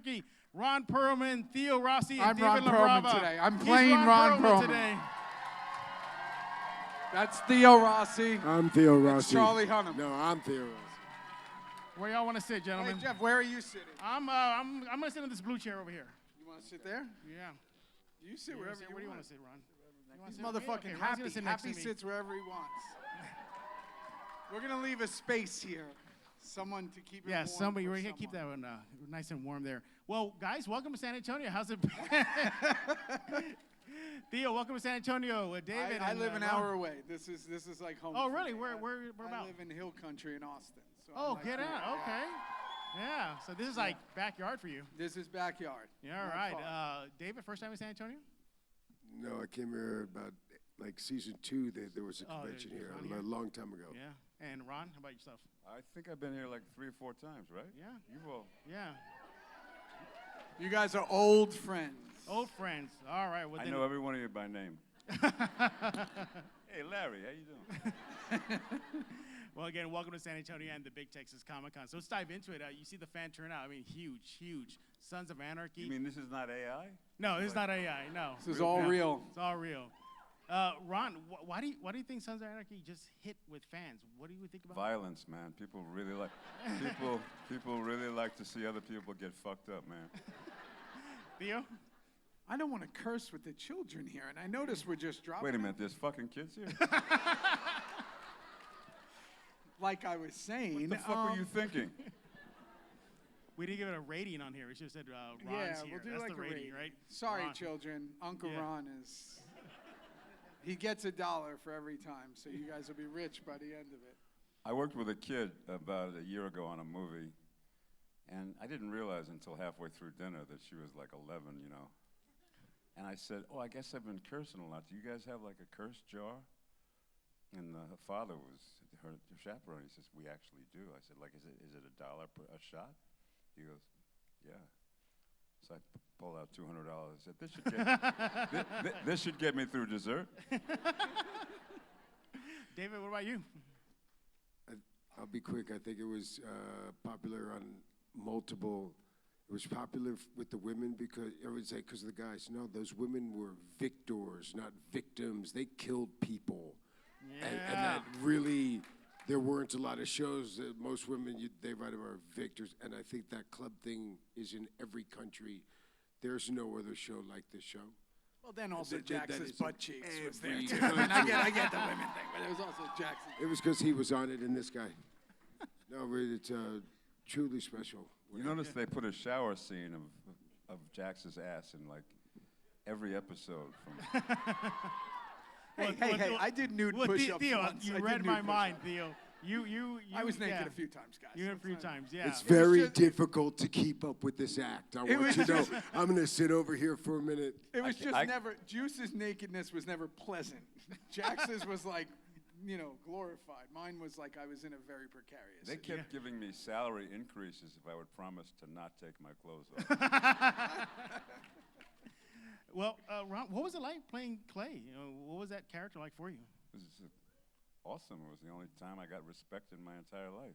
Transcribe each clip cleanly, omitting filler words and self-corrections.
Anarchy, Ron Perlman, Theo Rossi, and I'm David Ron Labrava. Perlman today. I'm He's playing Ron Perlman today. That's Theo Rossi. I'm Theo Rossi. That's Charlie Hunnam. No, I'm Theo Rossi. Where y'all want to sit, gentlemen? Hey, Jeff, where are you sitting? I'm gonna sit in this blue chair over here. You want to sit there? Yeah. You sit wherever you want. Where do you want to sit, Ron? He's sit over here? motherfucking Okay, Ron's happy. gonna sit next to Happy me. sits wherever he wants. We're going to leave a space here. Someone to keep it warm. Yeah, somebody. for We're gonna keep that someone. one nice and warm there. Well, guys, welcome to San Antonio. How's it? Theo, welcome to San Antonio. David. I and, live an Ron. hour away. This is like home. Oh, for really? me. Where I about? live in Hill Country in Austin. So Oh, I'm like get here. out. Okay. Yeah. So this is like backyard for you. This is backyard. Yeah. All Not right. far. David, first time in San Antonio? No, I came here about like season 2. There was a Oh, convention there's here Ron a here. long time ago. Yeah. And Ron, how about yourself? I think I've been here like 3 or 4 times, right? Yeah. You've all. Yeah. You guys are old friends. Old friends. All right. Well, I then. know every one of you by name. Hey, Larry, how you doing? Well, again, welcome to San Antonio and the Big Texas Comicon. So let's dive into it. You see the fan turnout. I mean, huge, huge. Sons of Anarchy. You mean this is not AI? No, it's not AI. No. This is all real. It's all real. Ron, why do you think Sons of Anarchy just hit with fans? What do you think about Violence, man. People really like people really like to see other people get fucked up, man. Theo? I don't want to curse with the children here, and I notice we're just dropping. Wait a minute, there's fucking kids here? Like I was saying. What the fuck were you thinking? We didn't give it a rating on here. We should have said Ron's Yeah, here. we'll do That's like the a rating, right? Sorry, Ron. children. Uncle Yeah. Ron is. He gets $1 for every time, so you guys will be rich by the end of it. I worked with a kid about a year ago on a movie, and I didn't realize until halfway through dinner that she was like 11, you know. And I said, oh, I guess I've been cursing a lot. Do you guys have like a curse jar? And her father was her chaperone. He says, we actually do. I said, like, is it $1 per a shot? He goes, yeah. So I pulled out $200. I said, this should get me through dessert. David, what about you? I'll be quick. I think it was popular on multiple. It was popular with the women because everyone say because of the guys. No, those women were victors, not victims. They killed people, and that really. There weren't a lot of shows that most women they write about are victors, and I think that club thing is in every country. There's no other show like this show. Well, then also that Jax's is butt cheeks was there every too. I mean, I get the women thing, but it was also Jackson. It was because he was on it and this guy. No, really, it's truly special. You notice they put a shower scene of Jax's ass in like every episode from. Hey, I did nude push-ups Theo, once. you I did read nude my mind, push-ups. Theo. You I was naked yeah. a few times, guys. You so a it's few fine. times, yeah. It's It was very just- difficult to keep up with this act. I want you to know. I'm going to sit over here for a minute. It was just never, Juice's nakedness was never pleasant. Jax's was like, you know, glorified. Mine was like I was in a very precarious They situation. kept giving me salary increases if I would promise to not take my clothes off. Well, Ron, what was it like playing Clay? You know, what was that character like for you? It was awesome. It was the only time I got respect in my entire life.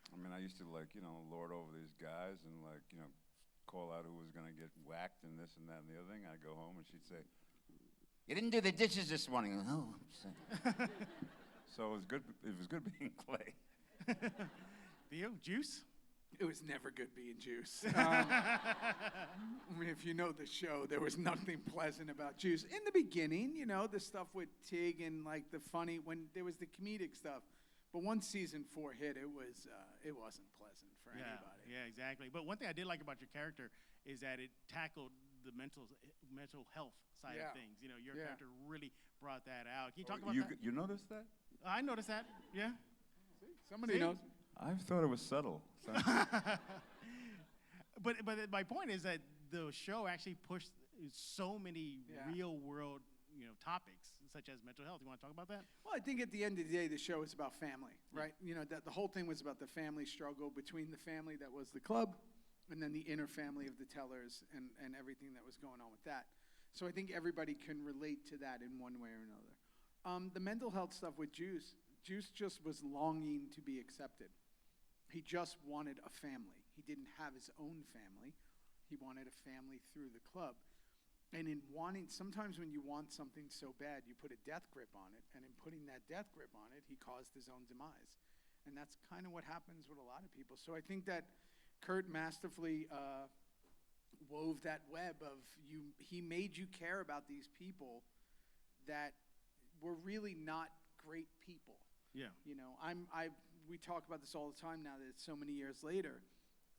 I mean, I used to like, you know, lord over these guys and like, you know, call out who was going to get whacked and this and that and the other thing. I'd go home and she'd say, you didn't do the dishes this morning. Oh, so it was good. It was good being Clay. Theo, Juice? It was never good being Juice. I mean, if you know the show, there was nothing pleasant about Juice. In the beginning, you know, the stuff with Tig and like the funny, when there was the comedic stuff. But once season 4 hit, it wasn't pleasant for anybody. Yeah, exactly. But one thing I did like about your character is that it tackled the mental health side of things. You know, your character really brought that out. Can you talk about that? You noticed that? I noticed that, yeah. Somebody See? knows. I thought it was subtle. But my point is that the show actually pushed so many real world, you know, topics such as mental health. You want to talk about that? Well, I think at the end of the day, the show is about family, right? You know, that the whole thing was about the family struggle between the family that was the club and then the inner family of the tellers and everything that was going on with that. So I think everybody can relate to that in one way or another. The mental health stuff with Juice just was longing to be accepted. He just wanted a family. He didn't have his own family. He wanted a family through the club. And in wanting, sometimes when you want something so bad, you put a death grip on it. And in putting that death grip on it, he caused his own demise. And that's kind of what happens with a lot of people. So I think that Kurt masterfully wove that web of you. He made you care about these people that were really not great people. Yeah. You know, we talk about this all the time now that it's so many years later.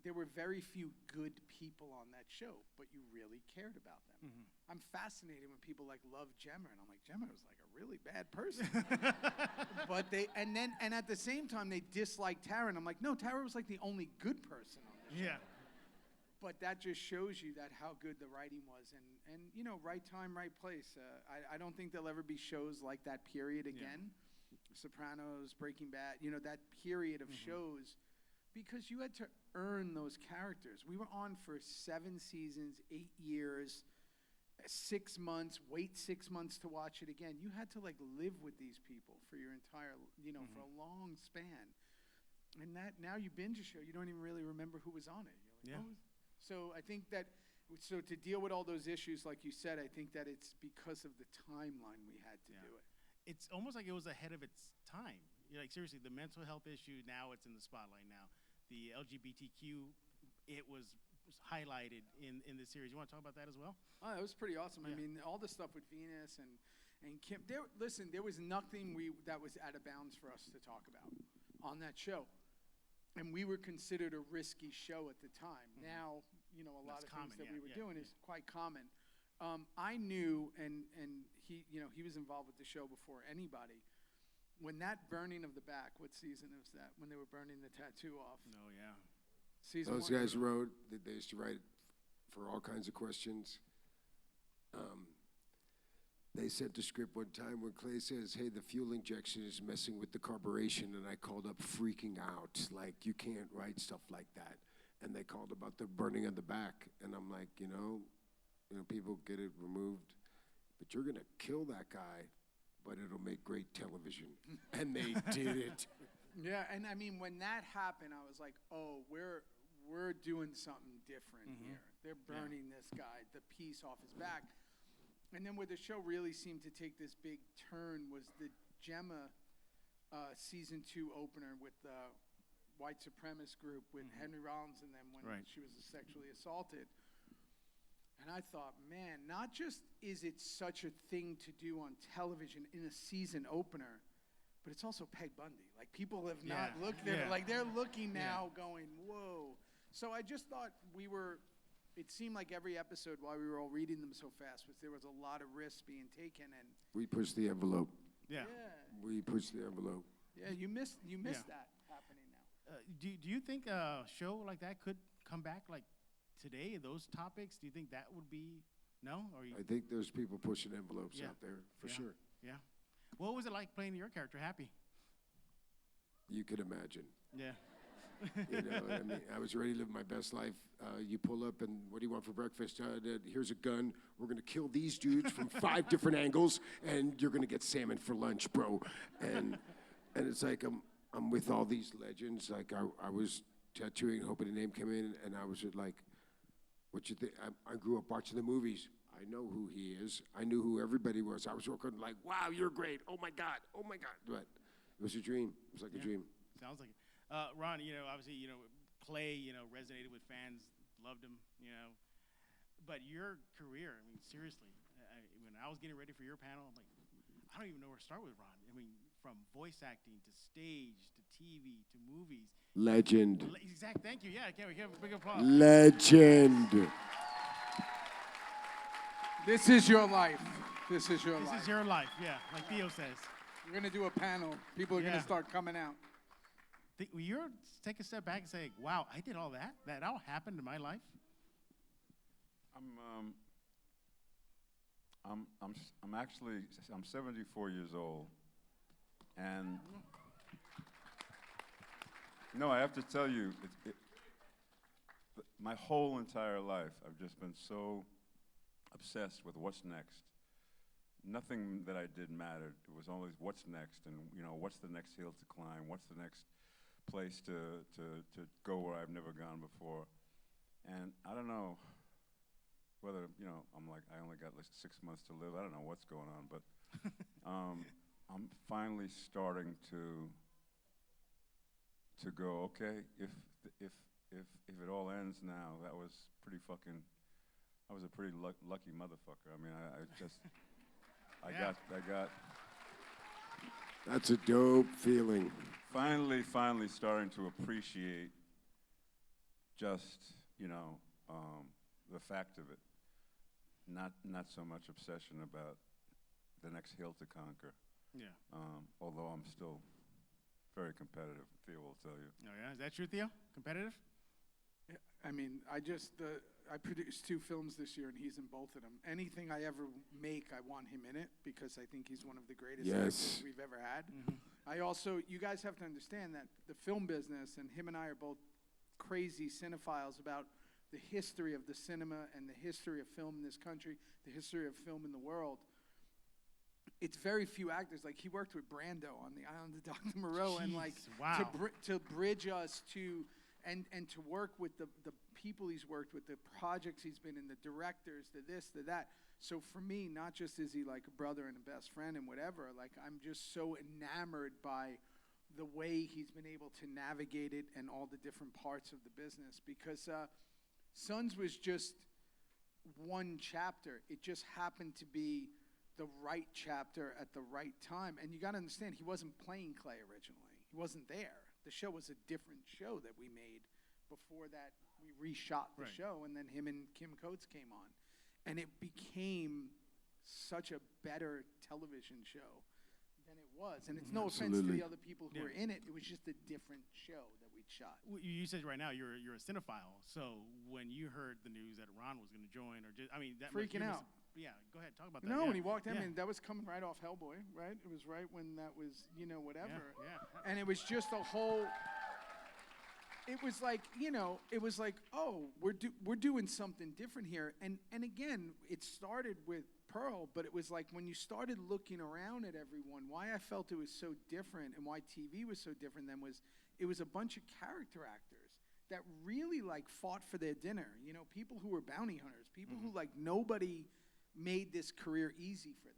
There were very few good people on that show, but you really cared about them. Mm-hmm. I'm fascinated when people like love Gemma, and I'm like, Gemma was like a really bad person. But and at the same time they disliked Tara, and I'm like, no, Tara was like the only good person on the show. Yeah. But that just shows you that how good the writing was, and you know, right time, right place. I don't think there'll ever be shows like that period again. Sopranos, Breaking Bad, you know, that period of shows, because you had to earn those characters. We were on for 7 seasons, 8 years, 6 months, wait 6 months to watch it again. You had to like live with these people for your entire, you know, for a long span. And that now you binge a show, you don't even really remember who was on it. You're like, oh. So I think that, so to deal with all those issues, like you said, I think that it's because of the timeline we had to do it. It's almost like it was ahead of its time. You're like, seriously, the mental health issue, now it's in the spotlight now. The LGBTQ, it was highlighted in the series. You want to talk about that as well? Oh, that was pretty awesome. Yeah. I mean, all the stuff with Venus and Kim. Listen, there was nothing that was out of bounds for us to talk about on that show. And we were considered a risky show at the time. Now, you know, a lot of things that we were doing is quite common. I knew, and he, you know, he was involved with the show before anybody. When that burning of the back, what season was that? When they were burning the tattoo off? No, yeah. Season Those 1. guys wrote, they used to write for all kinds of questions. They sent the script one time when Clay says, hey, the fuel injection is messing with the carburation, and I called up freaking out, like, you can't write stuff like that. And they called about the burning of the back, and I'm like, you know, people get it removed, but you're gonna kill that guy, but it'll make great television. And they did it. Yeah, and I mean, when that happened, I was like, oh, we're doing something different here. They're burning this guy, the piece off his back. And then where the show really seemed to take this big turn was the Gemma season 2 opener with the white supremacist group with Henry Rollins and them when she was sexually assaulted. And I thought, man, not just is it such a thing to do on television in a season opener, but it's also Peg Bundy. Like, people have not looked at it. Like, they're looking now going, whoa. So I just thought it seemed like every episode while we were all reading them so fast there was a lot of risks being taken. And We pushed the envelope. Yeah. We pushed the envelope. Yeah, you missed that happening now. Do you think a show like that could come back like today, those topics? Do you think that would be, no? Or I think there's people pushing envelopes out there, for sure. Yeah. What was it like playing your character, Happy? You could imagine. Yeah. You know, I mean, I was ready to live my best life. You pull up and what do you want for breakfast? Here's a gun. We're going to kill these dudes from 5 different angles, and you're going to get salmon for lunch, bro. And it's like I'm with all these legends. Like I was tattooing, hoping a name came in, and I was like, what you think? I grew up watching the movies. I know who he is. I knew who everybody was. I was working like, wow, you're great. Oh my God. But it was a dream. It was like a dream. Sounds like it. Ron, obviously, Clay, resonated with fans, loved him, But your career, I mean, seriously, when I was getting ready for your panel, I'm like, I don't even know where to start with Ron. I mean, from voice acting to stage to TV to movies. Legend. Exact. Thank you. Yeah, we give a big applause. Legend. This is your life. This is your life, yeah, like Theo says. We're going to do a panel. People are going to start coming out. You're take a step back and say, wow, I did all that? That all happened in my life? I'm 74 years old, and no, I have to tell you, my whole entire life, I've just been so obsessed with what's next. Nothing that I did mattered. It was always what's next, and what's the next hill to climb? What's the next place to go where I've never gone before. And I don't know whether, you know, I'm like, I only got like 6 months to live. I don't know what's going on, but I'm finally starting to go, okay, if it all ends now, that was pretty fucking, I was a pretty lucky motherfucker. I mean, I just, I got. That's a dope feeling. Finally starting to appreciate just, you know, the fact of it. Not so much obsession about the next hill to conquer. Yeah. Although I'm still very competitive, Theo will tell you. Oh yeah, is that true, Theo? Competitive? Yeah, I mean, I produced 2 films this year, and he's in both of them. Anything I ever make, I want him in it because I think he's one of the greatest actors we've ever had. I also, you guys have to understand that the film business, and him and I are both crazy cinephiles about the history of the cinema and the history of film in this country, the history of film in the world. It's very few actors. Like, he worked with Brando on The Island of Dr. Moreau, and like wow. to bridge us to and to work with the people he's worked with, the projects he's been in, the directors, the this, the that. So for me, not just is he like a brother and a best friend and whatever, like I'm just so enamored by the way he's been able to navigate it and all the different parts of the business. Because Sons was just one chapter. It just happened to be the right chapter at the right time. And you got to understand, he wasn't playing Clay originally. He wasn't there. The show was a different show that we made. Before that, we reshot the show, and then him and Kim Coates came on. And it became such a better television show than it was. And it's no offense to the other people who were in it. It was just a different show that we'd shot. Well, you said right now you're a cinephile. So when you heard the news that Ron was going to join, or just, I mean, that freaking out. Yeah, go ahead, talk about that. No, when he walked in, I mean, that was coming right off Hellboy, right? It was right when that was, you know, whatever. Yeah. And it was just a whole. It was like, you know, it was like, oh, we're doing something different here. And again, it started with Pearl, but it was like when you started looking around at everyone, why I felt it was so different and why TV was so different then was it was a bunch of character actors that really like fought for their dinner. You know, people who were bounty hunters, people who like nobody made this career easy for them.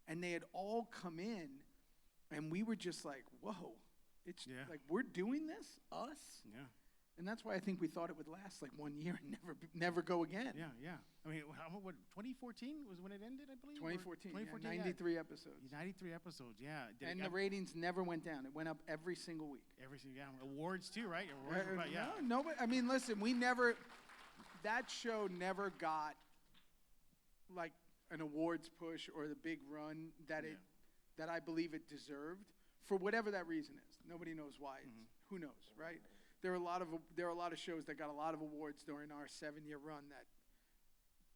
And they had all come in, and we were just like, whoa, it's like, we're doing this, us? Yeah. And that's why I think we thought it would last like 1 year and never go again. Yeah. I mean, what 2014 was when it ended, I believe? 2014, 2014, 93 episodes. 93 episodes, yeah. And the ratings never went down. It went up every single week. Every single, awards too, right? Awards, No, I mean, listen, that show never got like an awards push or the big run that that I believe it deserved for whatever that reason is. Nobody knows why. Who knows, right? There are a lot of shows that got a lot of awards during our 7-year run that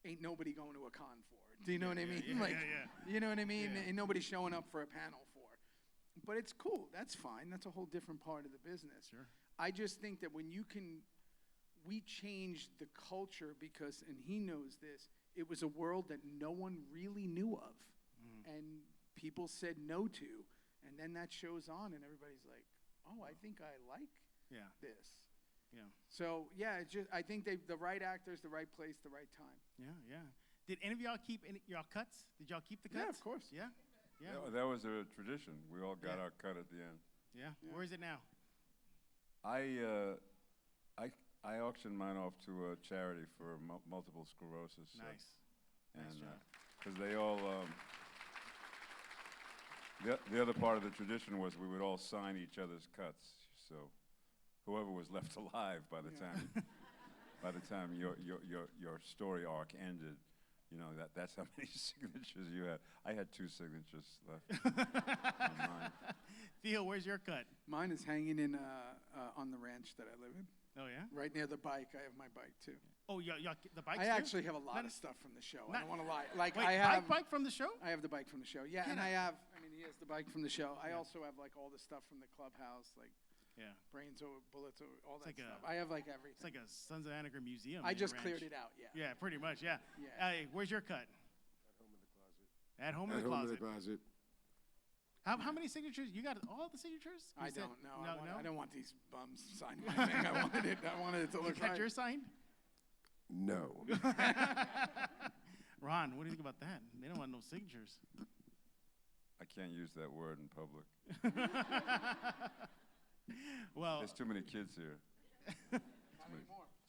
ain't nobody going to a con for. Do you know what I mean? You know what I mean? Yeah. Ain't nobody showing up for a panel for. But it's cool. That's fine. That's a whole different part of the business. Sure. I just think that when we changed the culture because, and he knows this, it was a world that no one really knew of. And people said no to. And then that show's on and everybody's like, oh, I think I like this. Yeah. So, it's just, I think the right actors, the right place, the right time. Yeah. Did any of y'all keep y'all cuts? Did y'all keep the cuts? Yeah, of course. Yeah. That was a tradition. We all got our cut at the end. Yeah. Where is it now? I auctioned mine off to a charity for multiple sclerosis. Nice. And because they all, the other part of the tradition was we would all sign each other's cuts. So whoever was left alive by the time your story arc ended, you know, that's how many signatures you had. I had 2 signatures left on mine. Theo, where's your cut? Mine is hanging in on the ranch that I live in. Oh, yeah? Right near the bike. I have my bike, too. Oh, the bike. I actually have a lot of stuff from the show. I don't want to lie. Like, wait, I have bike from the show? I have the bike from the show. Yeah, and he has the bike from the show. I also have like all the stuff from the clubhouse, like brains over bullets over all that stuff. I have like everything. It's like a Sons of Anarchy museum. I just cleared it out. Yeah. Yeah, pretty much. Yeah. Hey, where's your cut? At home in the closet. At home in the closet. How many signatures? You got all the signatures? You I said- don't know. No, I don't want these bums signing my thing. I wanted it to You look got right. yours signed? No. Ron, what do you think about that? They don't want no signatures. I can't use that word in public. Well, There's too many kids here. Too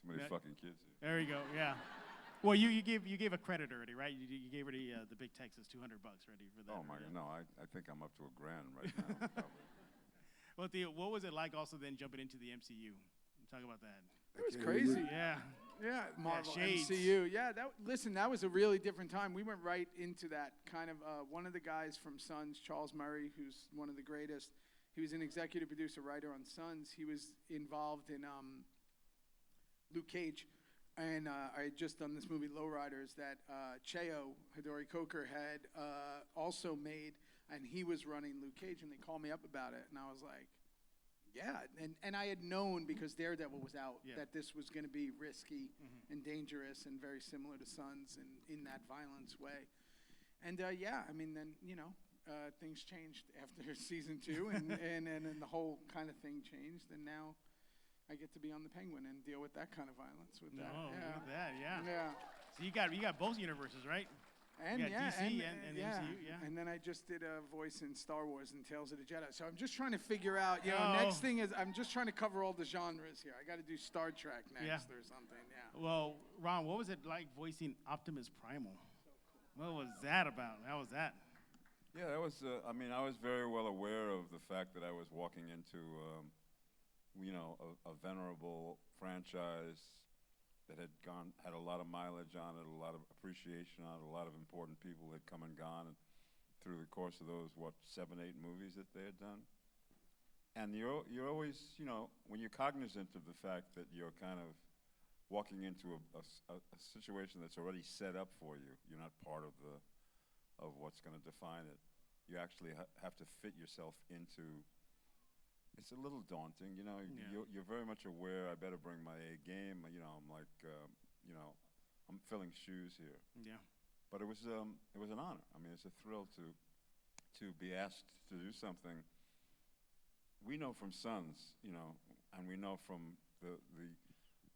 many Yeah. fucking kids here. there you go. Yeah. Well, you gave a credit already, right? You gave her the Big Texas $200 already for that. Oh my right? God, no, I think I'm up to $1,000 right now. Probably. Well, Theo, what was it like also then jumping into the MCU? Talk about that. It was I can't hear you. crazy. Yeah. Yeah, Marvel, Shades. MCU. Yeah, listen, that was a really different time. We went right into that kind of, one of the guys from Sons, Charles Murray, who's one of the greatest, he was an executive producer, writer on Sons. He was involved in Luke Cage. And I had just done this movie, Lowriders, that Cheo, Hidori Coker, had also made, and he was running Luke Cage, and they called me up about it, and I was like, yeah. And I had known, because Daredevil was out, Yeah. that this was going to be risky and dangerous and very similar to Sons and in that violence way. And yeah, I mean, then, things changed after season 2, and then the whole kind of thing changed, and now I get to be on the Penguin and deal with that kind of violence with that. Oh, Yeah. look at that. Yeah. Yeah. So you got both universes, right? And You got yeah, DC and and yeah. MCU, yeah. And then I just did a voice in Star Wars and Tales of the Jedi. So I'm just trying to figure out, Oh. next thing is I'm just trying to cover all the genres here. I got to do Star Trek next Yeah. or something. Yeah. Well, Ron, what was it like voicing Optimus Primal? What was that about? How was that? Yeah, that was. I was very well aware of the fact that I was walking into, a venerable franchise that had a lot of mileage on it, a lot of appreciation on it, a lot of important people had come and gone through the course of those 7, 8 movies that they had done. And you're always, when you're cognizant of the fact that you're kind of walking into a situation that's already set up for you, you're not part of what's going to define it. You actually have to fit yourself into. It's a little daunting, Yeah. You're very much aware. I better bring my A game. I'm like, I'm filling shoes here. Yeah. But it was an honor. I mean, it's a thrill to be asked to do something. We know from Sons, and we know from the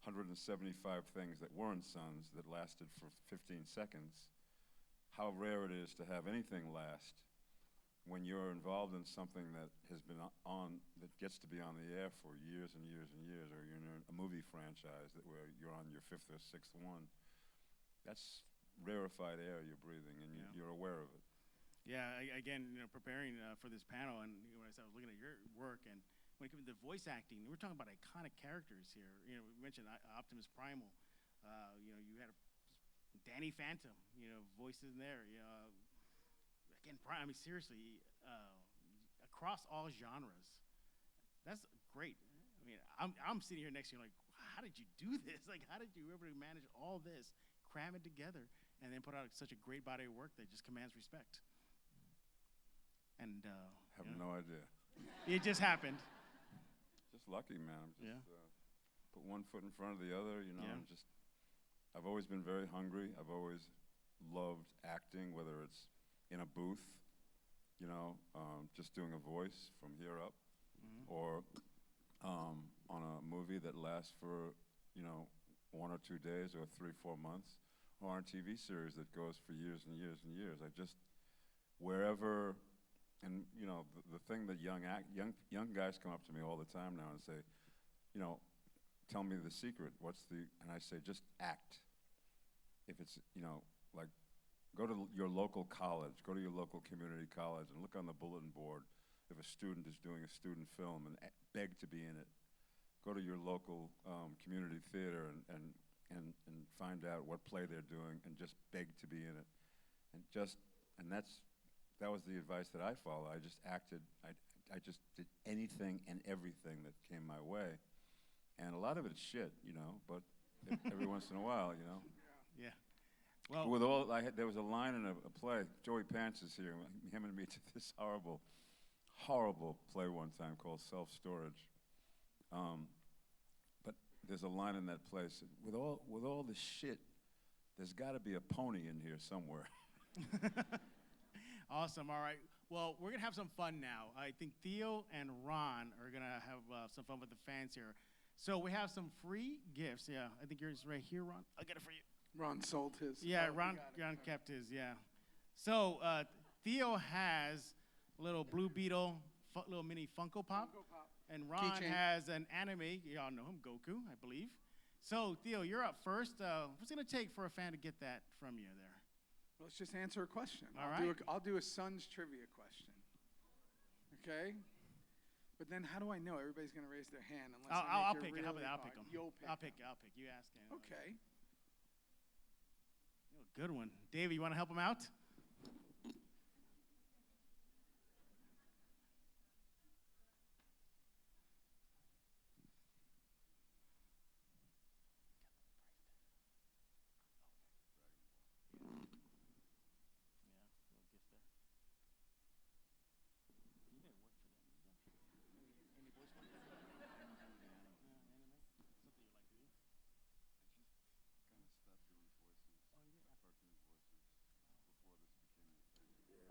175 things that weren't Sons that lasted for 15 seconds, how rare it is to have anything last when you're involved in something that has been that gets to be on the air for years and years and years, or you're in a movie franchise where you're on your 5th or 6th one. That's rarefied air you're breathing, and Yeah. you're aware of it. Yeah, again, preparing for this panel, and when I was looking at your work, and when it comes to voice acting, we're talking about iconic characters here. We mentioned Optimus Primal. You had Danny Phantom, voices in there. Again, seriously, across all genres, that's great. I mean, I'm sitting here next to you like, how did you do this? Like, how did you ever manage all this, cram it together, and then put out such a great body of work that just commands respect? And Have no idea. it just happened. Just lucky, man. I'm just Yeah. put one foot in front of the other, Yeah. and I've always been very hungry. I've always loved acting, whether it's in a booth, just doing a voice from here up, or on a movie that lasts for, 1 or 2 days or 3, 4 months, or on a TV series that goes for years and years and years. Wherever, and the thing that young guys come up to me all the time now and say, tell me the secret. And I say, just act. If it's, like, go to your local college, go to your local community college and look on the bulletin board if a student is doing a student film and beg to be in it. Go to your local community theater and find out what play they're doing and just beg to be in it. And that was the advice that I followed. I just acted, I just did anything and everything that came my way. And a lot of it's shit, but every once in a while, Yeah. Well, there was a line in a play. Joey Pants is here. Him and me did this horrible, horrible play one time called Self-Storage. But there's a line in that play. Said, with all the shit, there's got to be a pony in here somewhere. awesome. All right. Well, we're gonna have some fun now. I think Theo and Ron are gonna have some fun with the fans here. So we have some free gifts. Yeah, I think yours is right here, Ron. I'll get it for you. Ron sold his. Yeah, Oh, he Ron got it. kept his. Yeah. So Theo has a little Blue Beetle, little mini Funko Pop, Funko Pop. and Ron Keychain. has an anime. Y'all know him, Goku, I believe. So Theo, you're up first. What's it gonna take for a fan to get that from you there? Let's just answer a question. All I'll right. I'll do a Suns trivia question. Okay? But then how do I know everybody's going to raise their hand unless I'll I make pick it. How about really that? I'll hard? pick them. You'll pick. I'll pick. You ask it. Okay. Oh, good one, Davey. You want to help him out?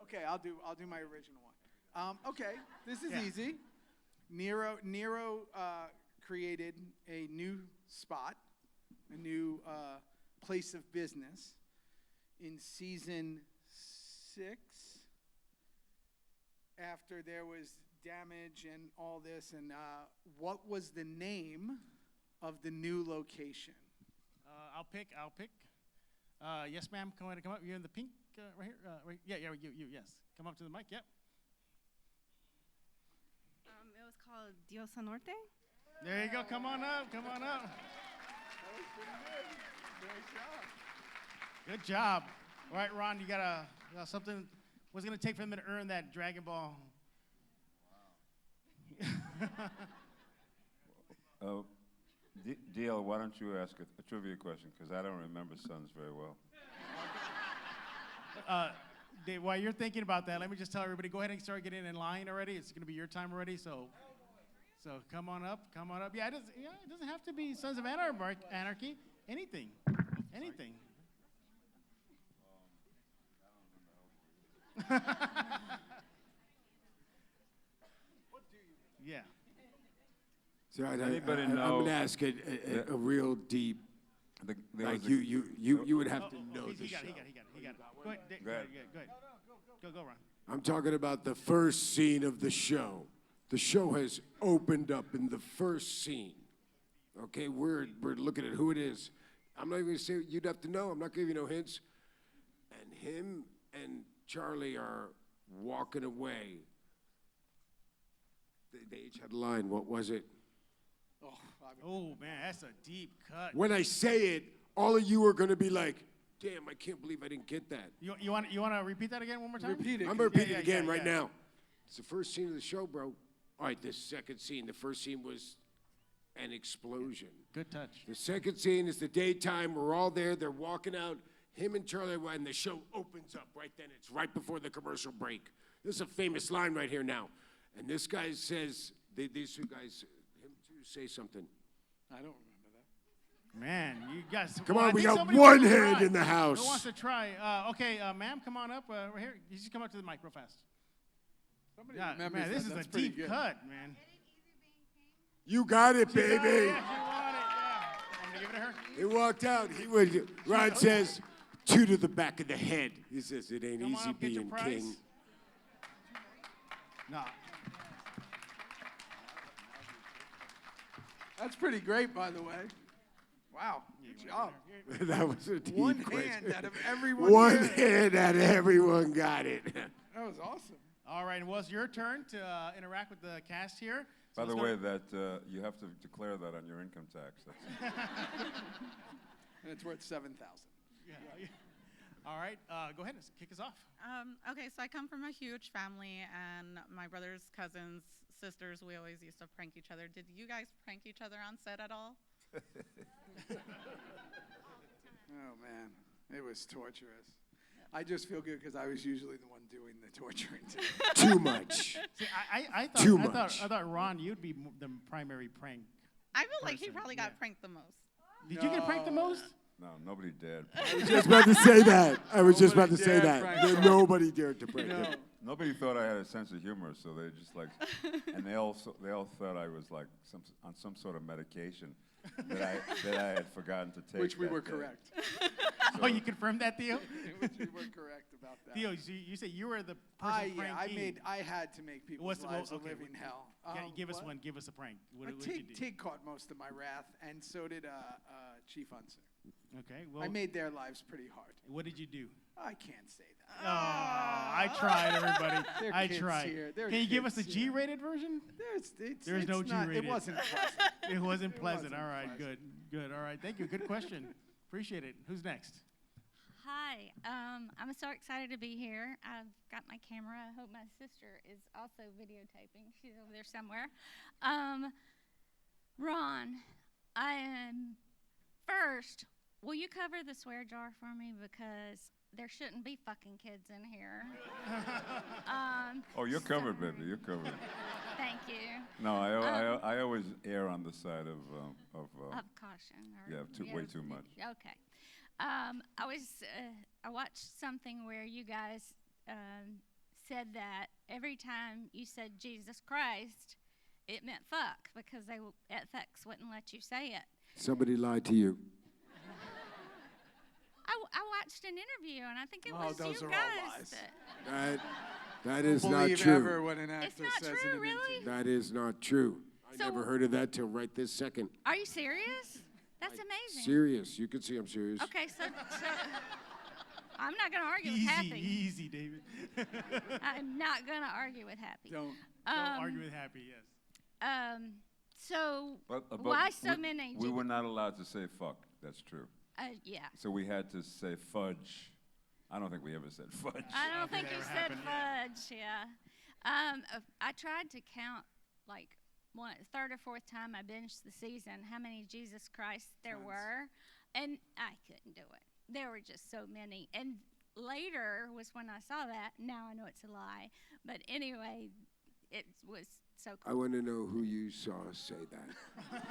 Okay, I'll do my original one. Okay, this is Yeah. easy. Nero created a new spot, a new place of business in season 6. After there was damage and all this, and what was the name of the new location? I'll pick. Yes, ma'am. Come up. You're in the pink right here. Right. Yeah. You. Yes. Come up to the mic. Yep. It was called Diosa Norte. There you go. Come on up. That was pretty good. Nice job. Good job. All right, Ron. You got something. What's it gonna take for them to earn that Dragon Ball? DL, why don't you ask a trivia question? Because I don't remember Sons very well. Dave, while you're thinking about that, let me just tell everybody, go ahead and start getting in line already. It's going to be your time already, so come on up. Yeah, it doesn't have to be Sons of Anarchy. Anything. Yeah. So Anybody I'm know- gonna ask a real deep. There Like was a- you would have to know he the got show. it. Go ahead. Go ahead. Go, Ron. I'm talking about the first scene of the show. The show has opened up in the first scene. Okay, we're looking at who it is. I'm not even gonna say you'd have to know. I'm not giving you no hints. And him and Charlie are walking away. They each had a line. What was it? Oh, man, that's a deep cut. When I say it, all of you are gonna be like, "Damn, I can't believe I didn't get that." You want to repeat that again one more time? Repeat it. I'm gonna repeat Yeah, it again yeah, right yeah. now. It's the first scene of the show, bro. All right, the second scene. The first scene was an explosion. Good touch. The second scene is the daytime. We're all there. They're walking out. Him and Charlie, and the show opens up right then. It's right before the commercial break. This is a famous line right here now. And this guy says, these two guys, him too, say something. I don't remember that. Man, you guys. Come well, on, I we think got somebody one wants to hand try. try. In the house. Who wants to try? Okay, ma'am, come on up. Right here. You just come up to the mic real fast. Somebody Yeah, remembers man, this that. is That's a pretty deep good. cut, man. You got it, Yeah, baby. yeah, you want it, yeah. I'm gonna give it to her. He walked out. Ron says, 2 to the back of the head. He says, it ain't Come on easy up, get your being prize. king. No. That's pretty great, by the way. Wow, good job. That was a deep One question. hand out of everyone One here. hand out of everyone got it. That was awesome. All right, well, it's your turn to interact with the cast here. So By the let's way, go- that you have to declare that on your income tax. That's And it's worth 7,000. Yeah. All right, go ahead and kick us off. Okay, so I come from a huge family, and my brothers, cousins, sisters, we always used to prank each other. Did you guys prank each other on set at all? Oh man, it was torturous. I just feel good because I was usually the one doing the torturing too. Too much. See, I thought, Too I much. thought Ron, you'd be the primary prank. I feel like he Person, probably yeah. got pranked the most. Did you get pranked the most? no, nobody dared. I was just about to say that. I was just about to Nobody say dared that. prank That Ron. nobody dared to prank him. Nobody thought I had a sense of humor, so they just like, and they all thought I was like on some sort of medication that I had forgotten to take. Which we that were day. correct. Oh, you confirmed that, Theo? Which we were correct about that. Theo, so you said you were the person pranking. I had to make people's lives a living hell. Give us what? one. Give us a prank. What did you do? Tig caught most of my wrath, and so did Chief Unser. Okay. Well, I made their lives pretty hard. what did you do? I can't say that. Oh, I tried, everybody. There are I kids tried. here. There are Can you give us a kids here. G-rated version? There's it's no not- G-rated. It wasn't pleasant. It wasn't pleasant. wasn't All right. pleasant. Good. All right. Thank you. Good question. Appreciate it. Who's next? Hi, I'm so excited to be here. I've got my camera. I hope my sister is also videotaping. She's over there somewhere. Ron, first, will you cover the swear jar for me? Because there shouldn't be fucking kids in here. Oh, you're covered, baby. You're covered. Thank you. No, I always err on the side of Of caution. way too much. Okay. I watched something where you guys said that every time you said Jesus Christ, it meant fuck because FX wouldn't let you say it. Somebody lied to you. I watched an interview and I think it was those you are all guys. lies. That is not Believe true. ever what an actor It's not says true, in an really? interview. That is not true. I So- never heard of that till right this second. Are you serious? That's amazing. Serious. You can see I'm serious. Okay, so I'm not going to argue with Happy. Easy, David. I'm not going to argue with Happy. Don't. Don't argue with Happy. Yes. So But why so many? We were not allowed to say fuck. That's true. Yeah. So we had to say fudge. I don't think we ever said fudge. I don't think that you ever said happened, yeah. fudge. Yeah. I tried to count like third or fourth time I binged the season how many Jesus Christ there Tons. were, and I couldn't do it. There were just so many. And later was when I saw that. Now I know it's a lie. But anyway, it was so I cool. want to know who you saw say that.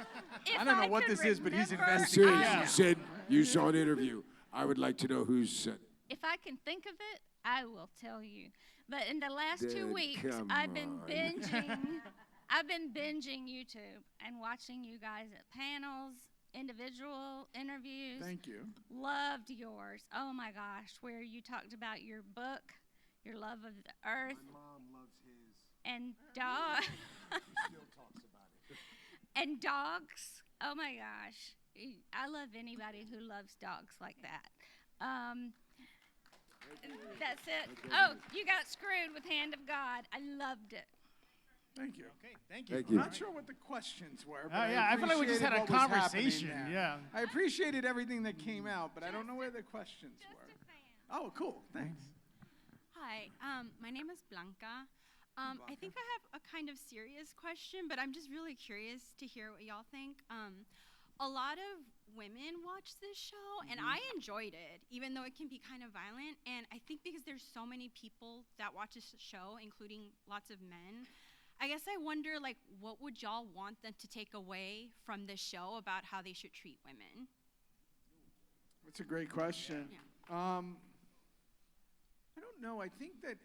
If I don't know what could this is, but he's remember- investigating. Serious. Yeah. You said you saw an interview. I would like to know who said it. If I can think of it, I will tell you. But in the last 2 Then weeks, come I've been on. binging. I've been binging YouTube and watching you guys at panels, individual interviews. Thank you. Loved yours. Oh my gosh, where you talked about your book, your love of the earth, mom loves his. and dog Still talks about it. and dogs. Oh my gosh, I love anybody who loves dogs like that. That's it. Oh, you got screwed with Hand of God. I loved it. Thank you. Okay. Thank you. Thank I'm you. not sure what the questions were. But yeah, I feel like we just had a appreciated what was happening conversation. there. Yeah. I appreciated everything that came out, but I don't know where the questions Just were. a fan. Oh, cool. Thanks. Hi, my name is Blanca. I think I have a kind of serious question, but I'm just really curious to hear what y'all think. A lot of women watch this show, and I enjoyed it, even though it can be kind of violent. And I think because there's so many people that watch this show, including lots of men, I guess I wonder, like, what would y'all want them to take away from this show about how they should treat women? That's a great question. Yeah. I don't know. I think that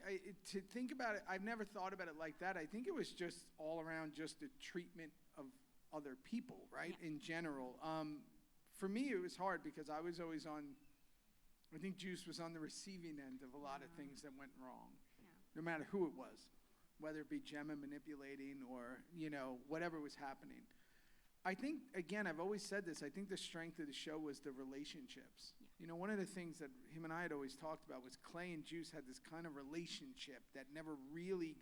to think about it, I've never thought about it like that. I think it was just all around just the treatment of other people, right? Yeah. In general. For me, it was hard because I was always I think Juice was on the receiving end of a lot of things that went wrong, no matter who it was, whether it be Gemma manipulating or, whatever was happening. I think, again, I've always said this, I think the strength of the show was the relationships. Yeah. One of the things that him and I had always talked about was Clay and Juice had this kind of relationship that never really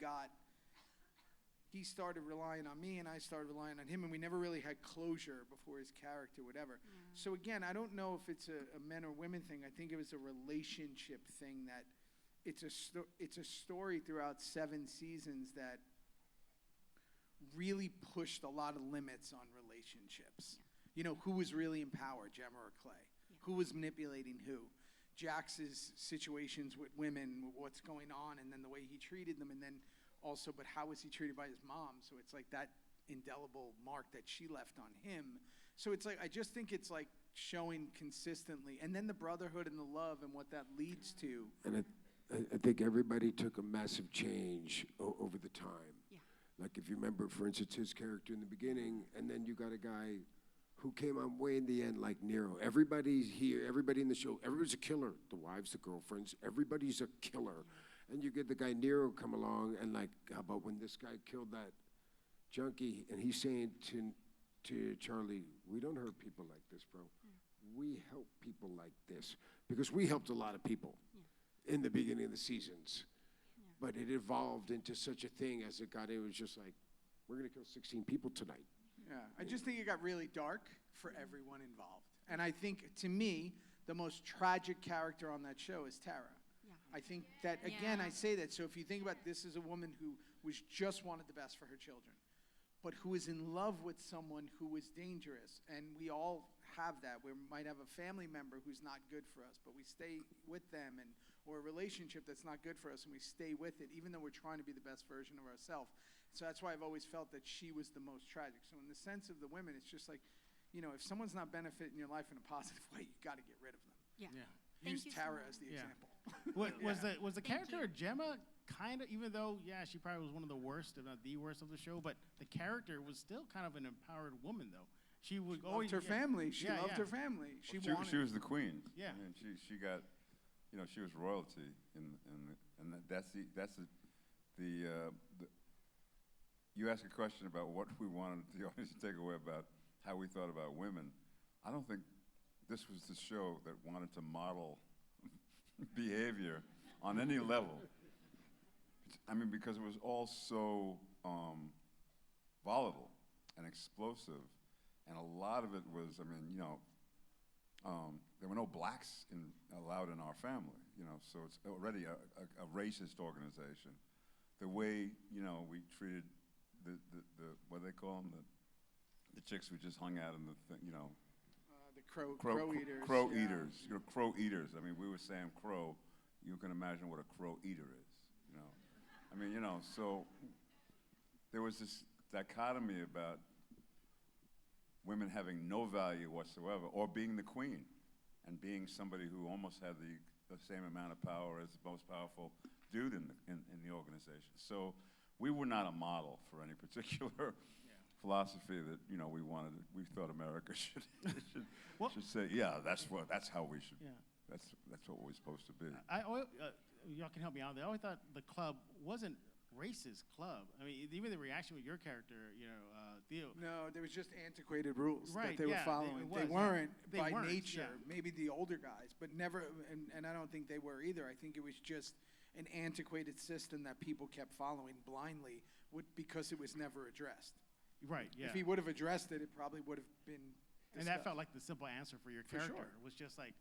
he started relying on me and I started relying on him, and we never really had closure before his character, whatever. So again, I don't know if it's a men or women thing. I think it was a relationship thing that it's a story throughout 7 seasons that really pushed a lot of limits on relationships. Who was really in power, Gemma or Clay? Yeah. Who was manipulating who? Jax's situations with women, what's going on, and then the way he treated them, and then also, but how was he treated by his mom? So it's like that indelible mark that she left on him. So it's like, I just think it's like showing consistently, and then the brotherhood and the love and what that leads to. And I think everybody took a massive change over the time. Yeah. Like if you remember, for instance, his character in the beginning, and then you got a guy who came on way in the end like Nero. Everybody's here, everybody in the show, everybody's a killer. The wives, the girlfriends, everybody's a killer. And you get the guy Nero come along and like, how about when this guy killed that junkie, and he's saying to Charlie, we don't hurt people like this, bro. We help people like this. Because we helped a lot of people in the beginning of the seasons. But it evolved into such a thing as it was just like, we're gonna kill 16 people tonight. Yeah, I just think it got really dark for everyone involved. And I think, to me, the most tragic character on that show is Tara. Yeah. I think that, again, Yeah. I say that, so if you think about this as a woman who was just wanted the best for her children, but who is in love with someone who was dangerous, and we all have that. We might have a family member who's not good for us, but we stay with them, or a relationship that's not good for us, and we stay with it, even though we're trying to be the best version of ourselves. So that's why I've always felt that she was the most tragic. So in the sense of the women, it's just like, if someone's not benefiting your life in a positive way, you got to get rid of them. Yeah. Yeah. Thank Use you so Tara much. as the Yeah. example. Was the character you. of Gemma kind of, even though, she probably was one of the worst, if not the worst of the show, but the character was still kind of an empowered woman, though. She would always Loved her family. She loved her family. She wanted. was the queen. Yeah. I mean, she got, she was royalty, and that's the you ask a question about what we wanted the audience to take away about how we thought about women. I don't think this was the show that wanted to model behavior on any level. I mean, because it was all so volatile and explosive, and a lot of it was, there were no blacks allowed in our family, so it's already a racist organization. The way, we treated the what do they call them, the chicks who just hung out in the thing, The crow eaters. Crow yeah. eaters. Crow eaters. I mean, we were saying crow. You can imagine what a crow eater is. So there was this dichotomy about women having no value whatsoever, or being the queen, and being somebody who almost had the same amount of power as the most powerful dude in the organization. So we were not a model for any particular philosophy that we wanted. We thought America should say, that's how we should. Yeah. That's what we're supposed to be. Y'all can help me out. I always thought the club wasn't racist club. I mean, even the reaction with your character, Theo. No, there was just antiquated rules Right, that they were yeah, following. it They was, weren't They by weren't, nature. yeah. Maybe the older guys, but never. And I don't think they were either. I think it was just an antiquated system that people kept following blindly, because it was never addressed. Right. Yeah. If he would have addressed it, it probably would have been. And that felt like the simple answer for your For character. sure. It was just like,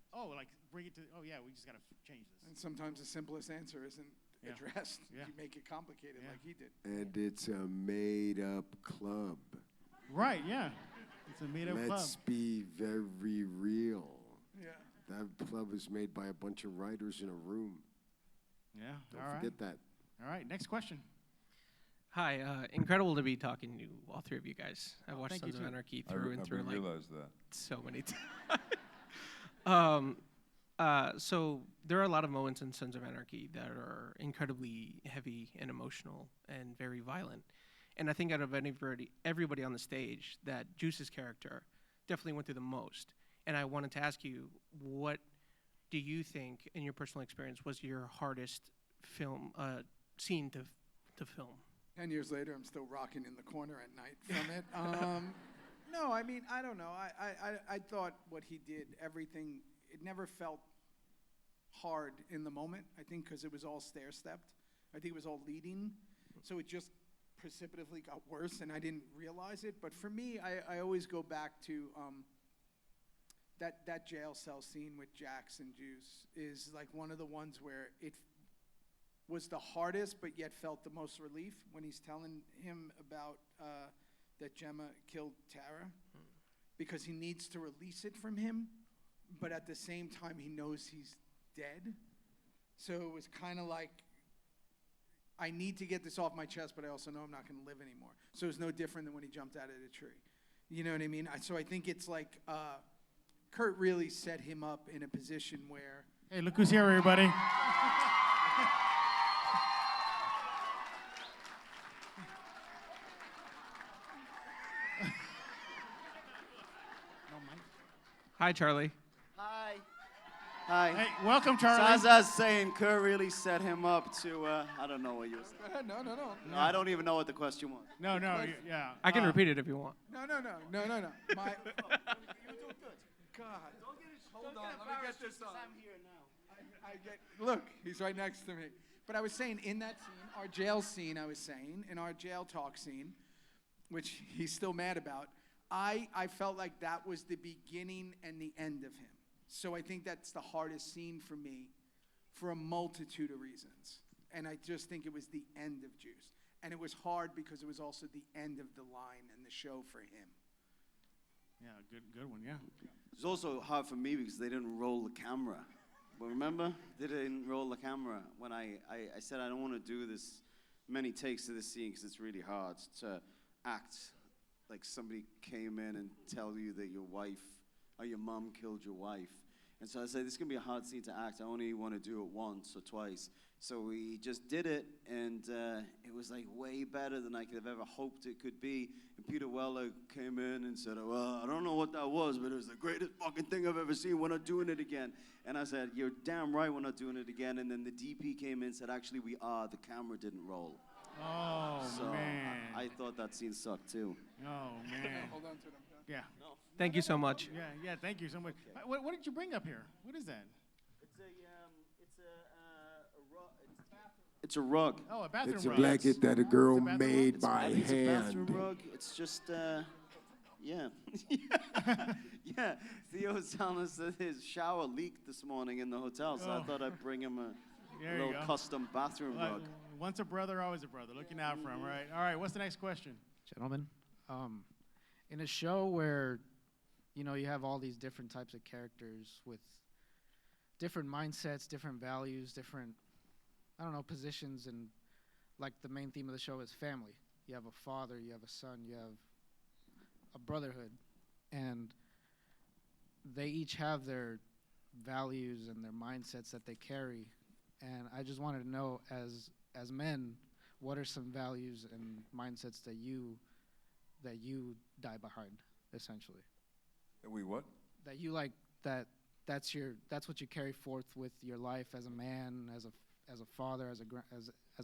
bring it to, we just got to change this. And sometimes the simplest answer isn't Yeah. addressed. Yeah. You make it complicated Yeah. like he did. And it's a made-up club. Right, yeah. It's a made-up club. Let's be very real. Yeah. That club is made by a bunch of writers in a room. Yeah, Don't all right. forget that. All right, next question. Hi, incredible to be talking to all three of you guys. I've watched thank you Sons of too. Anarchy I through and through like realized that. so many times. So there are a lot of moments in Sons of Anarchy that are incredibly heavy and emotional and very violent. And I think out of everybody on the stage, that Juice's character definitely went through the most. And I wanted to ask you, what do you think, in your personal experience, was your hardest scene to film? 10 years later, I'm still rocking in the corner at night from it. No, I mean, I don't know. I thought what he did, everything, it never felt hard in the moment, I think, because it was all stair-stepped. I think it was all leading. So it just precipitously got worse, and I didn't realize it. But for me, I always go back to that jail cell scene with Jax and Juice is like one of the ones where it was the hardest, but yet felt the most relief when he's telling him about that Gemma killed Tara, because he needs to release it from him, but at the same time he knows he's dead. So it was kind of like, I need to get this off my chest, but I also know I'm not going to live anymore. So it's no different than when he jumped out of the tree. You know what I mean? So I think it's like Kurt really set him up in a position where Hey, look who's here, everybody. Hi, Charlie. Hi. Hi. Hey, welcome, Charlie. So as I was saying, Kerr really set him up to, I don't know what you were saying. No. No, I don't even know what the question was. No, yeah. I can repeat it if you want. No. My. You're doing good. God. Hold on. Let me get this on. I'm here now. Look, he's right next to me. But I was saying, in that scene, our jail scene, in our jail talk scene, which he's still mad about, I felt like that was the beginning and the end of him. So I think that's the hardest scene for me for a multitude of reasons. And I just think it was the end of Juice. And it was hard because it was also the end of the line and the show for him. Yeah, good one, yeah. It's also hard for me because they didn't roll the camera. But remember, they didn't roll the camera when I said I don't want to do this many takes of this scene because it's really hard to act like somebody came in and tell you that your wife or your mom killed your wife. And so I said, this is going to be a hard scene to act. I only want to do it once or twice. So we just did it, and it was like way better than I could have ever hoped it could be. And Peter Weller came in and said, well, I don't know what that was, but it was the greatest fucking thing I've ever seen. We're not doing it again. And I said, you're damn right we're not doing it again. And then the DP came in and said, actually, we are. The camera didn't roll. Oh, So man. I thought that scene sucked, too. Oh, man. Hold on to them. Yeah. Thank you so much. Yeah, thank you so much. What did you bring up here? What is that? It's a rug. Oh, a bathroom It's a rug. blanket that a girl It's a bathroom made rug? by It's a bathroom hand. rug. It's just, yeah. Yeah. Theo was telling us that his shower leaked this morning in the hotel, so I Oh. thought I'd bring him a There you little go. custom bathroom rug. Once a brother, always a brother. Looking out for him, right? All right, what's the next question? Gentlemen, in a show where, you know, you have all these different types of characters with different mindsets, different values, different, I don't know, positions, and like the main theme of the show is family. You have a father, you have a son, you have a brotherhood, and they each have their values and their mindsets that they carry. And I just wanted to know, as men, what are some values and mindsets that you die behind, essentially? We what? That you like, that's what you carry forth with your life as a man, as a father, as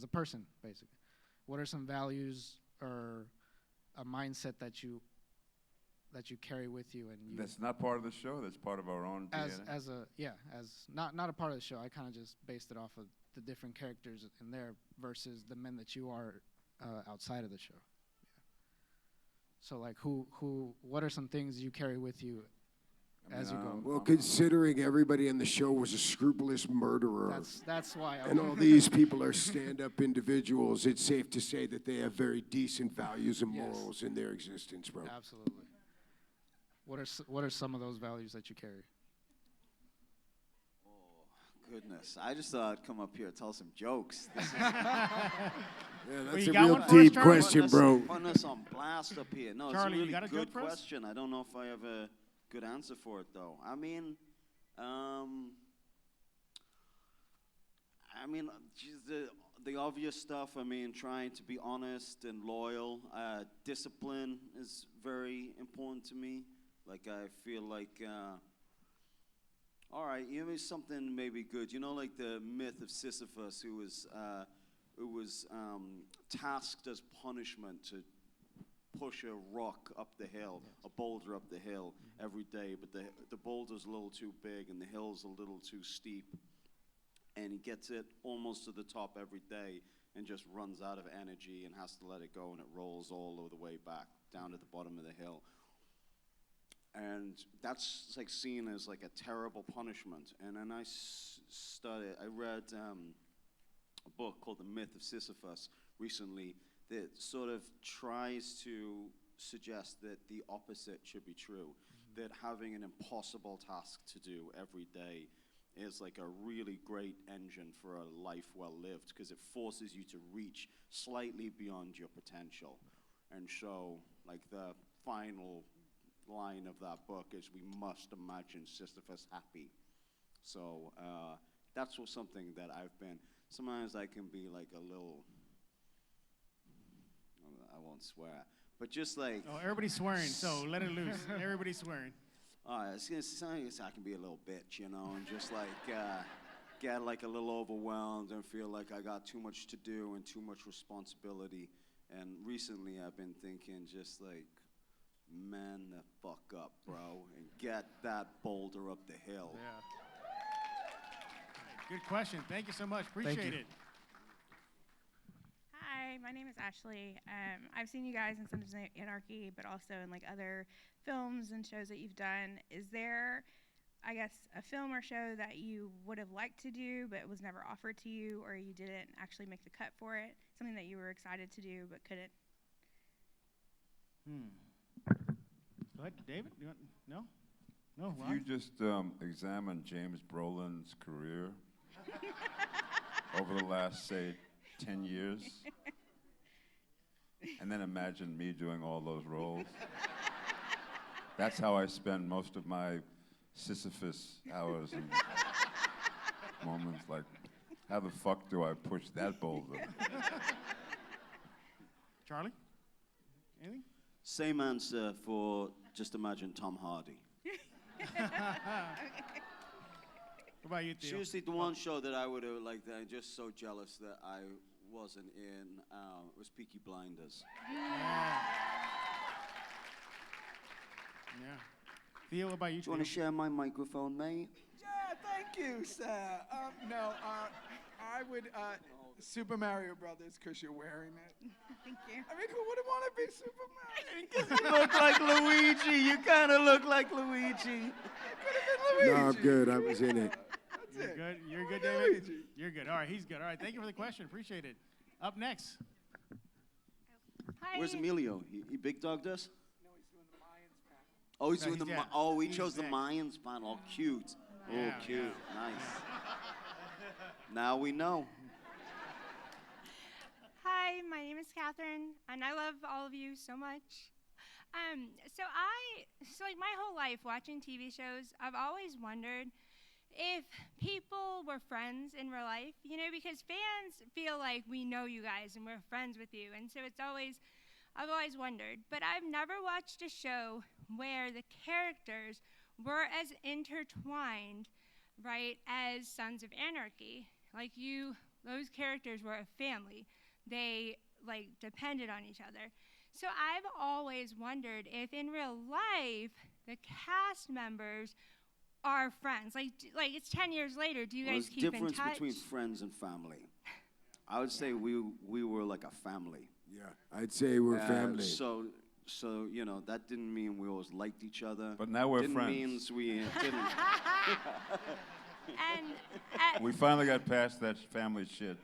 a person, basically. What are some values or a mindset that you carry with you, and you That's not part of the show. That's part of our own DNA. as not a part of the show. I kind of just based it off of the different characters in there versus the men that you are outside of the show. Yeah. So like, what are some things you carry with you as you go? Well, considering everybody in the show was a scrupulous murderer, That's why. and all these people are stand-up individuals, it's safe to say that they have very decent values and Yes. morals in their existence, bro. Absolutely. What are some of those values that you carry? Goodness, I just thought I'd come up here and tell some jokes. This is Yeah, that's you a got real one for us, deep Charlie? question, bro. putting us on blast up here. No, Charlie, it's a you really got a good joke for us? question. I don't know if I have a good answer for it, though. I mean, geez, the obvious stuff. I mean, trying to be honest and loyal. Discipline is very important to me. Like, I feel like, all right, you know, something maybe good. You know, like the myth of Sisyphus, who was tasked as punishment to push a rock up the hill, a boulder up the hill every day, but the boulder's a little too big and the hill's a little too steep, and he gets it almost to the top every day and just runs out of energy and has to let it go, and it rolls all the way back down to the bottom of the hill. And that's like seen as like a terrible punishment. And then I read a book called The Myth of Sisyphus recently that sort of tries to suggest that the opposite should be true, that having an impossible task to do every day is like a really great engine for a life well lived, because it forces you to reach slightly beyond your potential. And so, like, the final line of that book is, we must imagine Sisyphus happy. So that's something that I've been sometimes I can be like a little, I won't swear, but just like, Oh, everybody's swearing, so let it loose. Everybody's swearing. sometimes I can be a little bitch, you know, and just like get like a little overwhelmed and feel like I got too much to do and too much responsibility. And recently I've been thinking just like, man the fuck up, bro, and get that boulder up the hill. Yeah. Good question. Thank you so much. Appreciate it. Hi, my name is Ashley. I've seen you guys in Sons of Anarchy, but also in like other films and shows that you've done. Is there, I guess, a film or show that you would have liked to do but was never offered to you, or you didn't actually make the cut for it? Something that you were excited to do but couldn't? Go ahead, David. You want, no? No, If Ron? you just examine James Brolin's career over the last, say, 10 years, and then imagine me doing all those roles. That's how I spend most of my Sisyphus hours and moments. Like, how the fuck do I push that boulder? Charlie? Anything? Same answer for just imagine Tom Hardy. What about you, Theo? Seriously, the one show that I would have liked, I'm just so jealous that I wasn't in, was Peaky Blinders. Yeah. Theo, what about you? Do you want to share my microphone, mate? Yeah, thank you, sir. No, I would Super Mario Brothers because you're wearing it. Thank you. I mean, who wouldn't want to be Super Mario? Because you look like Luigi. You kind of look like Luigi. Luigi. No, I'm good. I was in it. That's You're it. good. You're Look good, at David. Luigi. You're good. All right, he's good. All right, thank you for the question. Appreciate it. Up next. Hi. Where's Emilio? He big dogged us? No, he's doing the Mayans panel. Oh, he's No, doing he's the. down. Oh, we He's chose the next. Mayans panel. Oh, cute. Yeah, Oh, cute. yeah. Nice. Now we know. Hi, my name is Catherine, and I love all of you so much. So like my whole life watching TV shows, I've always wondered if people were friends in real life, you know, because fans feel like we know you guys and we're friends with you, and so I've always wondered. But I've never watched a show where the characters were as intertwined, right, as Sons of Anarchy. Like those characters were a family. They like depended on each other. So I've always wondered if in real life the cast members are friends. Like it's 10 years later. Do you guys There's keep in difference touch? between friends and family. I would say we were like a family. Yeah, I'd say we're family. So you know that didn't mean we always liked each other. But now we're didn't friends. Means we didn't. And We finally got past that family shit.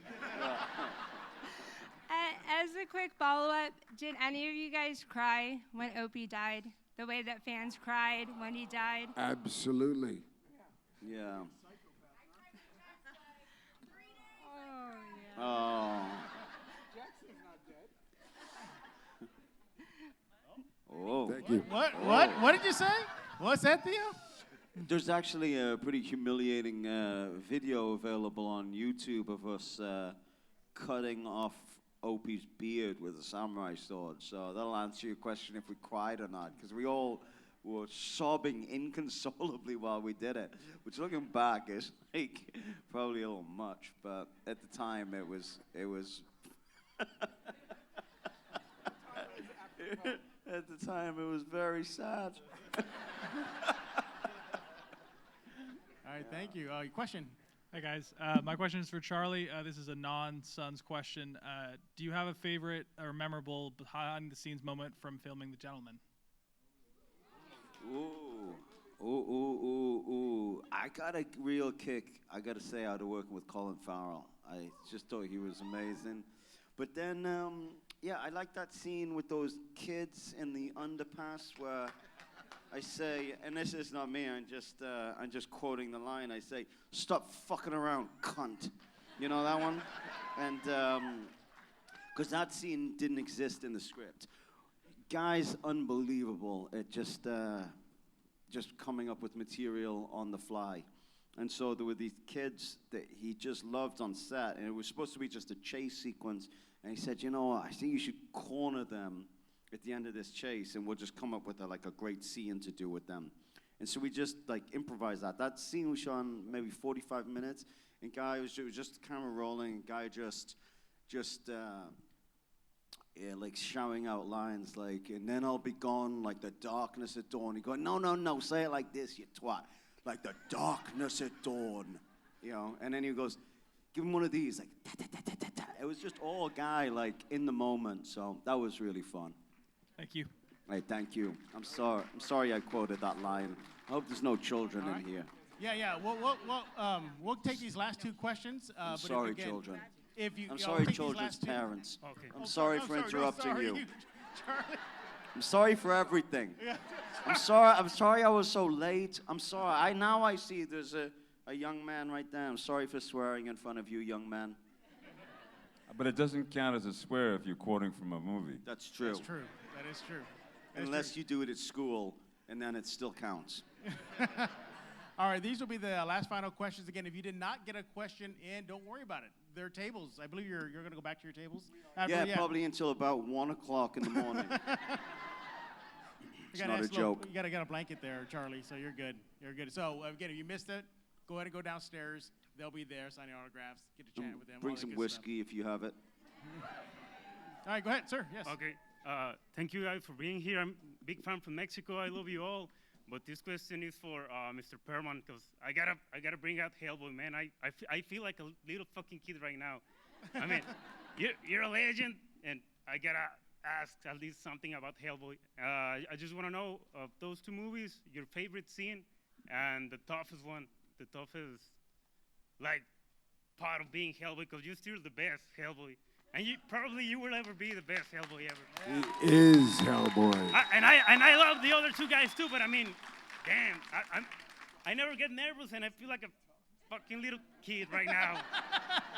as a quick follow-up, did any of you guys cry when Opie died? The way that fans cried when he died? Absolutely. Yeah. Oh, yeah. Oh. Jackson's not dead. Oh. Thank you. What did you say? What's that, Theo? There's actually a pretty humiliating video available on YouTube of us cutting off Opie's beard with a samurai sword. So that'll answer your question if we cried or not, because we all were sobbing inconsolably while we did it. Which, looking back, is like probably a little much, but at the time it was. At the time, it was very sad. All right, thank you. Your question. Hi guys, my question is for Charlie. This is a non-Sons question. Do you have a favorite or memorable behind-the-scenes moment from filming The Gentleman? Ooh. I got a real kick, I got to say, out of working with Colin Farrell. I just thought he was amazing. But then, yeah, I like that scene with those kids in the underpass where I say, and this is not me, I'm just quoting the line. I say, "Stop fucking around, cunt." You know that one? And because that scene didn't exist in the script. Guy's unbelievable at just coming up with material on the fly. And so there were these kids that he just loved on set, and it was supposed to be just a chase sequence. And he said, you know, I think you should corner them at the end of this chase, and we'll just come up with a great scene to do with them. And so we just like improvised that. That scene was shot in maybe 45 minutes, and Guy was just the camera rolling, and Guy just like shouting out lines like, and then I'll be gone like the darkness at dawn. He go, no, say it like this, you twat. Like the darkness at dawn, you know? And then he goes, give him one of these, like, ta-ta-ta-ta-ta. It was just all Guy, like, in the moment, so that was really fun. Thank you. Hey, thank you. I'm sorry I quoted that line. I hope there's no children in here. Yeah. We'll take these last two questions. I'm but sorry, again, children. If you, I'm I'll sorry, take these children's last two. parents. Okay. I'm sorry for interrupting you. Charlie. I'm sorry for everything. I'm sorry I was so late. I'm sorry. Now I see there's a young man right there. I'm sorry for swearing in front of you, young man. But it doesn't count as a swear if you're quoting from a movie. That's true. That's true. That is true. Unless you do it at school, and then it still counts. All right, these will be the last final questions. Again, if you did not get a question in, don't worry about it. There are tables. I believe you're going to go back to your tables? Probably until about 1 o'clock in the morning. It's not a joke. You got a blanket there, Charlie, so you're good. You're good. So, again, if you missed it, go ahead and go downstairs. They'll be there signing autographs. Get to chat with them. Bring some whiskey if you have it. All right, go ahead, sir. Yes. Okay. Thank you guys for being here. I'm a big fan from Mexico. I love you all. But this question is for Mr. Perlman, because I gotta bring out Hellboy, man. I feel like a little fucking kid right now. I mean, you're a legend, and I gotta ask at least something about Hellboy. I just want to know of those two movies, your favorite scene, and the toughest one, the toughest, like, part of being Hellboy, because you're still the best Hellboy. And you will ever be the best Hellboy ever. He is Hellboy. I love the other two guys too, but I mean, damn, I never get nervous, and I feel like a fucking little kid right now.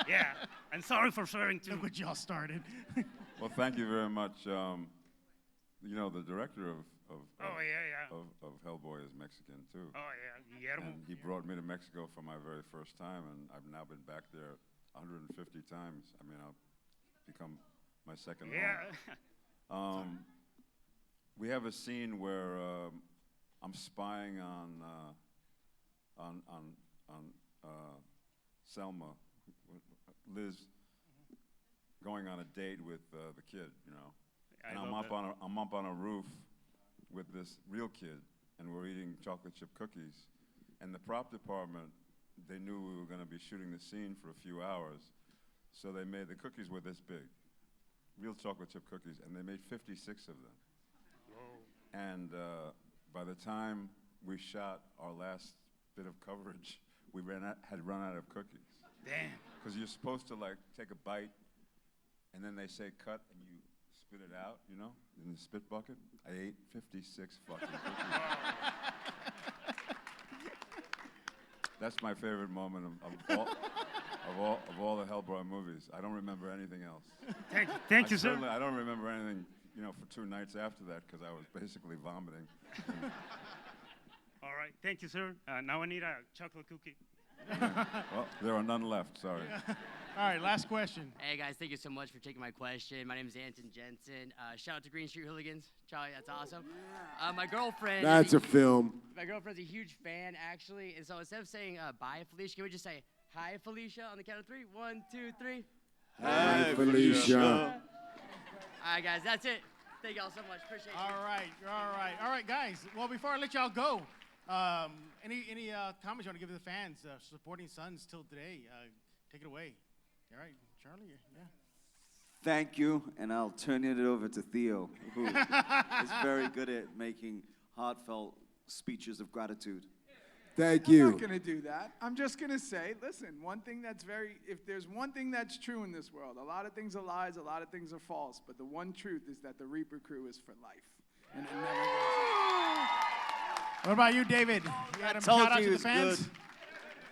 Yeah, and sorry for swearing too. Look what y'all started. Well, thank you very much. You know, the director of Hellboy is Mexican too. Oh yeah, Guillermo. And he brought me to Mexico for my very first time, and I've now been back there 150 times. I mean, I'll become my second home. We have a scene where I'm spying on Selma, Liz, going on a date with the kid, you know. And I'm up on a roof with this real kid, and we're eating chocolate chip cookies. And the prop department, they knew we were going to be shooting the scene for a few hours, so they made the cookies were this big, real chocolate chip cookies, and they made 56 of them. Whoa. And by the time we shot our last bit of coverage, we had run out of cookies. Damn. Because you're supposed to like take a bite, and then they say cut, and you spit it out, you know, in the spit bucket. I ate 56 fucking cookies. That's my favorite moment of all the Hellboy movies. I don't remember anything else. Thank you, sir. I don't remember anything, you know, for 2 nights after that because I was basically vomiting. All right, thank you, sir. Now I need a chocolate cookie. Well, there are none left. Sorry. All right, last question. Hey guys, thank you so much for taking my question. My name is Anton Jensen. Shout out to Green Street Hooligans. Charlie, that's awesome. My girlfriend. That's a film. My girlfriend's a huge fan, actually. And so instead of saying bye, Felicia, can we just say hi, Felicia, on the count of 3? 1, 2, 3. Hi, Felicia. All right, guys, that's it. Thank y'all so much. Appreciate it. All right, guys. Well, before I let y'all go, any comments you want to give to the fans supporting Sons till today? Take it away. All right, Charlie. Yeah. Thank you, and I'll turn it over to Theo, who is very good at making heartfelt speeches of gratitude. Thank you. I'm not going to do that. I'm just going to say, listen, if there's one thing that's true in this world, a lot of things are lies, a lot of things are false, but the one truth is that the Reaper crew is for life. And it never goes away. What about you, David? You got a shout out to the fans? Good.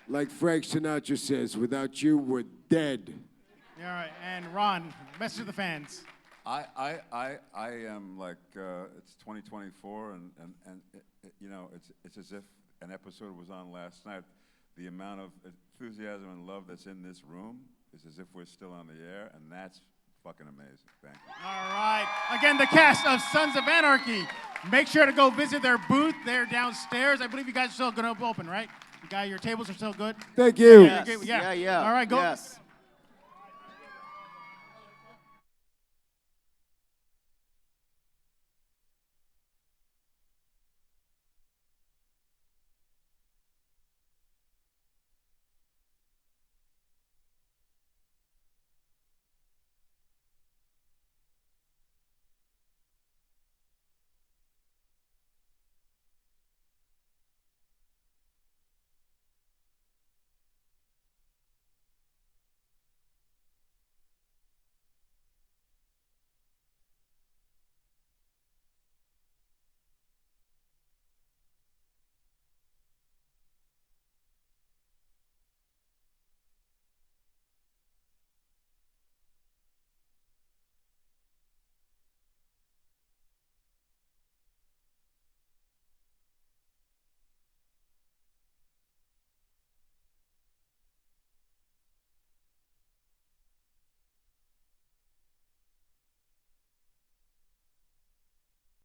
Like Frank Sinatra says, without you, we're dead. All right, and Ron, message to the fans. I am like, it's 2024, and you know, it's as if an episode was on last night. the amount of enthusiasm and love that's in this room is as if we're still on the air, and that's fucking amazing. Thank you. All right. Again, the cast of Sons of Anarchy. Make sure to go visit their booth. They're downstairs. I believe you guys are still going to open, right? You guys, your tables are still good? Thank you. Yeah. Yeah. All right, go. Yes.